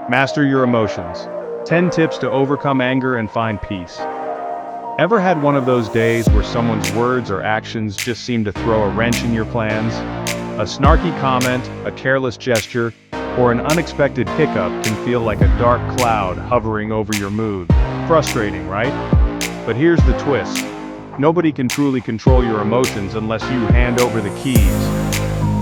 Master your emotions. 10 tips to overcome anger and find peace. Ever had one of those days where someone's words or actions just seem to throw a wrench in your plans? A snarky comment, a careless gesture, or an unexpected hiccup can feel like a dark cloud hovering over your mood. Frustrating, right? But here's the twist. Nobody can truly control your emotions unless you hand over the keys.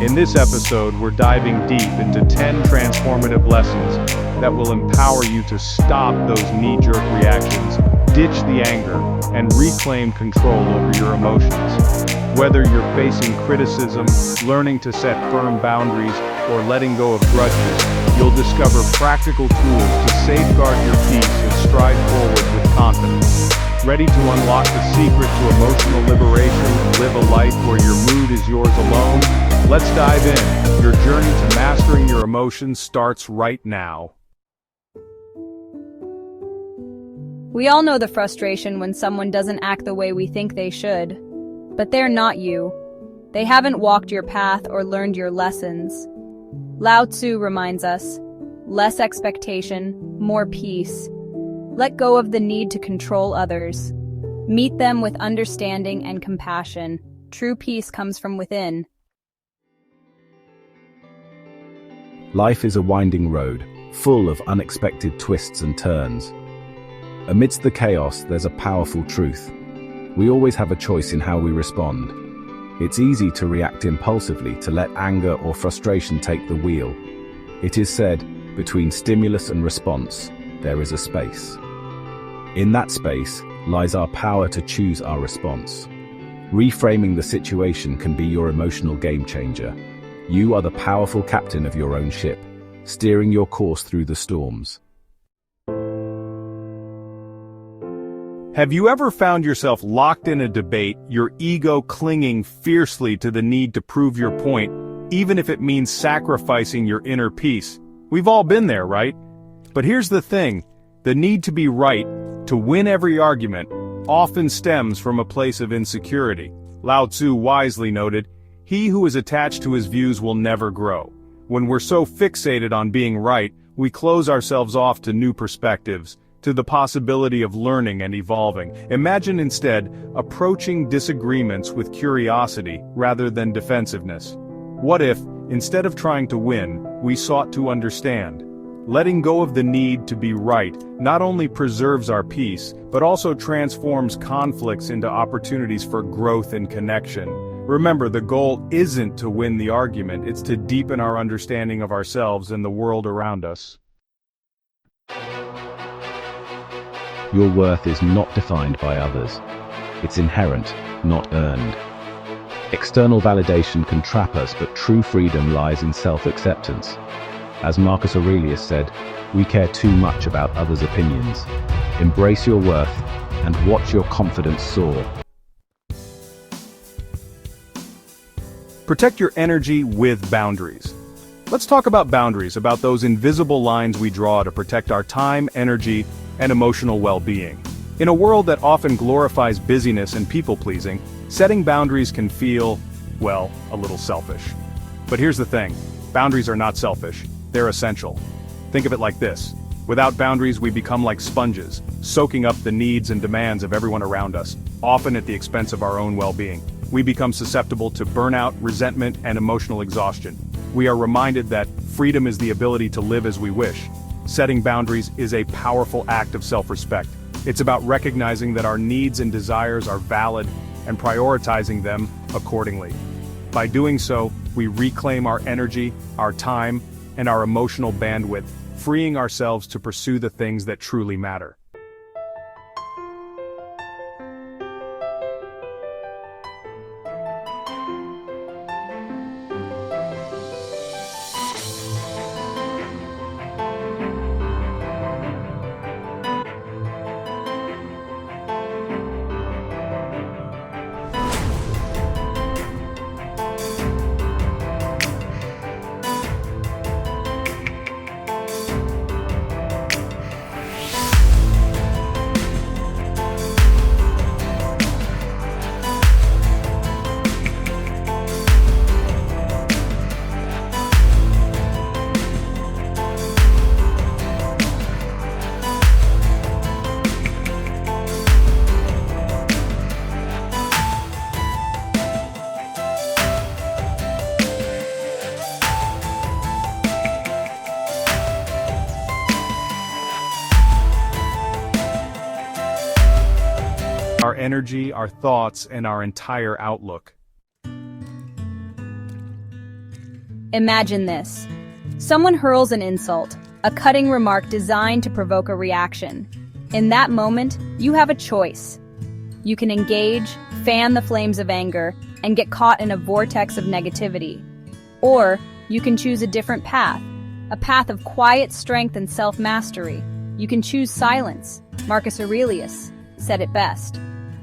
In this episode, we're diving deep into 10 transformative lessons that will empower you to stop those knee-jerk reactions, ditch the anger, and reclaim control over your emotions. Whether you're facing criticism, learning to set firm boundaries, or letting go of grudges, you'll discover practical tools to safeguard your peace and stride forward with confidence. Ready to unlock the secret to emotional liberation and live a life where your mood is yours alone? Let's dive in. Your journey to mastering your emotions starts right now. We all know the frustration when someone doesn't act the way we think they should. But they're not you. They haven't walked your path or learned your lessons. Lao Tzu reminds us, less expectation, more peace. Let go of the need to control others. Meet them with understanding and compassion. True peace comes from within. Life is a winding road, full of unexpected twists and turns. Amidst the chaos, there's a powerful truth. We always have a choice in how we respond. It's easy to react impulsively, to let anger or frustration take the wheel. It is said, between stimulus and response, there is a space. In that space lies our power to choose our response. Reframing the situation can be your emotional game changer. You are the powerful captain of your own ship, steering your course through the storms. Have you ever found yourself locked in a debate, your ego clinging fiercely to the need to prove your point, even if it means sacrificing your inner peace? We've all been there, right? But here's the thing, the need to be right, to win every argument, often stems from a place of insecurity. Lao Tzu wisely noted, "He who is attached to his views will never grow." When we're so fixated on being right, we close ourselves off to new perspectives, to the possibility of learning and evolving. Imagine instead approaching disagreements with curiosity rather than defensiveness. What if, instead of trying to win, we sought to understand? Letting go of the need to be right not only preserves our peace, but also transforms conflicts into opportunities for growth and connection. Remember, the goal isn't to win the argument, it's to deepen our understanding of ourselves and the world around us. Your worth is not defined by others. It's inherent, not earned. External validation can trap us, but true freedom lies in self-acceptance. As Marcus Aurelius said, we care too much about others' opinions. Embrace your worth and watch your confidence soar. Protect your energy with boundaries. Let's talk about boundaries, about those invisible lines we draw to protect our time, energy, and emotional well-being. In a world that often glorifies busyness and people-pleasing, setting boundaries can feel, well, a little selfish. But here's the thing, boundaries are not selfish, they're essential. Think of it like this, without boundaries we become like sponges, soaking up the needs and demands of everyone around us, often at the expense of our own well-being. We become susceptible to burnout, resentment, and emotional exhaustion. We are reminded that freedom is the ability to live as we wish. Setting boundaries is a powerful act of self-respect. It's about recognizing that our needs and desires are valid and prioritizing them accordingly. By doing so, we reclaim our energy, our time, and our emotional bandwidth, freeing ourselves to pursue the things that truly matter. our energy, our thoughts, and our entire outlook. Imagine this. Someone hurls an insult, a cutting remark designed to provoke a reaction. In that moment, you have a choice. You can engage, fan the flames of anger, and get caught in a vortex of negativity. Or you can choose a different path, a path of quiet strength and self-mastery. You can choose silence. Marcus Aurelius said it best.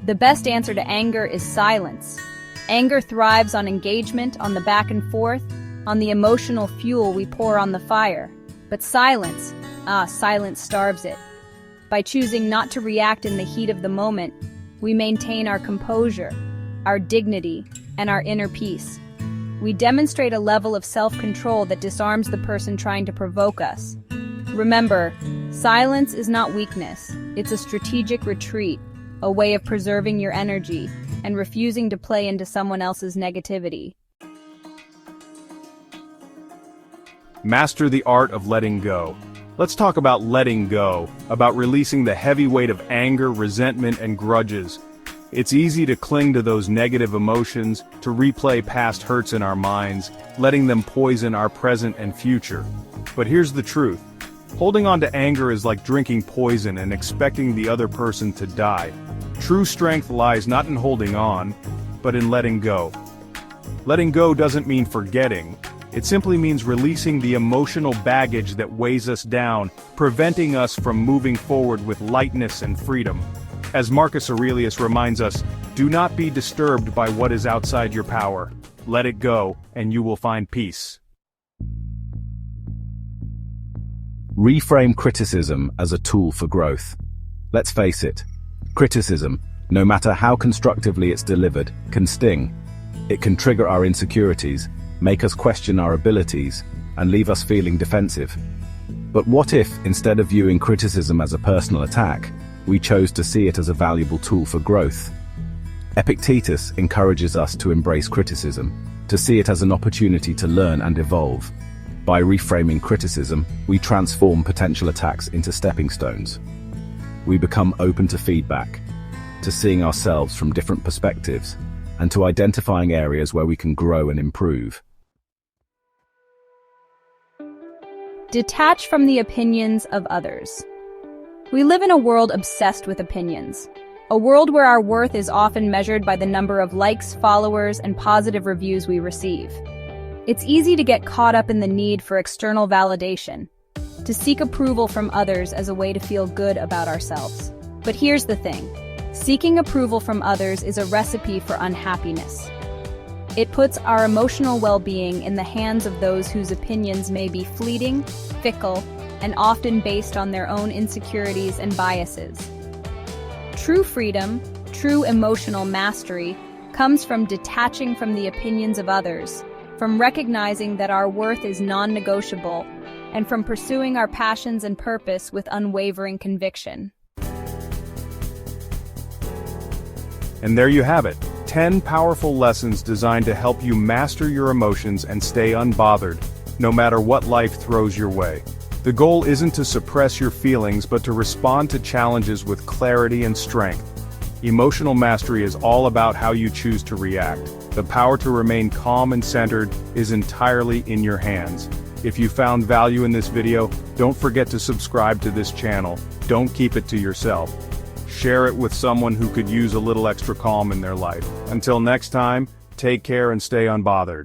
The best answer to anger is silence. Anger thrives on engagement, on the back and forth, on the emotional fuel we pour on the fire. But silence starves it. By choosing not to react in the heat of the moment, we maintain our composure, our dignity, and our inner peace. We demonstrate a level of self-control that disarms the person trying to provoke us. Remember, silence is not weakness. It's a strategic retreat, a way of preserving your energy and refusing to play into someone else's negativity. Master the art of letting go. Let's talk about letting go, about releasing the heavy weight of anger, resentment, and grudges. It's easy to cling to those negative emotions, to replay past hurts in our minds, letting them poison our present and future. But here's the truth. Holding on to anger is like drinking poison and expecting the other person to die. True strength lies not in holding on, but in letting go. Letting go doesn't mean forgetting. It simply means releasing the emotional baggage that weighs us down, preventing us from moving forward with lightness and freedom. As Marcus Aurelius reminds us, do not be disturbed by what is outside your power. Let it go, and you will find peace. Reframe criticism as a tool for growth. Let's face it, criticism, no matter how constructively it's delivered, can sting. It can trigger our insecurities, make us question our abilities, and leave us feeling defensive. But what if, instead of viewing criticism as a personal attack, we chose to see it as a valuable tool for growth? Epictetus encourages us to embrace criticism, to see it as an opportunity to learn and evolve. By reframing criticism, we transform potential attacks into stepping stones. We become open to feedback, to seeing ourselves from different perspectives, and to identifying areas where we can grow and improve. Detach from the opinions of others. We live in a world obsessed with opinions. A world where our worth is often measured by the number of likes, followers, and positive reviews we receive. It's easy to get caught up in the need for external validation, to seek approval from others as a way to feel good about ourselves. But here's the thing. Seeking approval from others is a recipe for unhappiness. It puts our emotional well-being in the hands of those whose opinions may be fleeting, fickle, and often based on their own insecurities and biases. True freedom, true emotional mastery, comes from detaching from the opinions of others, from recognizing that our worth is non-negotiable, and from pursuing our passions and purpose with unwavering conviction. And there you have it. 10 powerful lessons designed to help you master your emotions and stay unbothered, no matter what life throws your way. The goal isn't to suppress your feelings but to respond to challenges with clarity and strength. Emotional mastery is all about how you choose to react. The power to remain calm and centered is entirely in your hands. If you found value in this video, don't forget to subscribe to this channel. Don't keep it to yourself. Share it with someone who could use a little extra calm in their life. Until next time, take care and stay unbothered.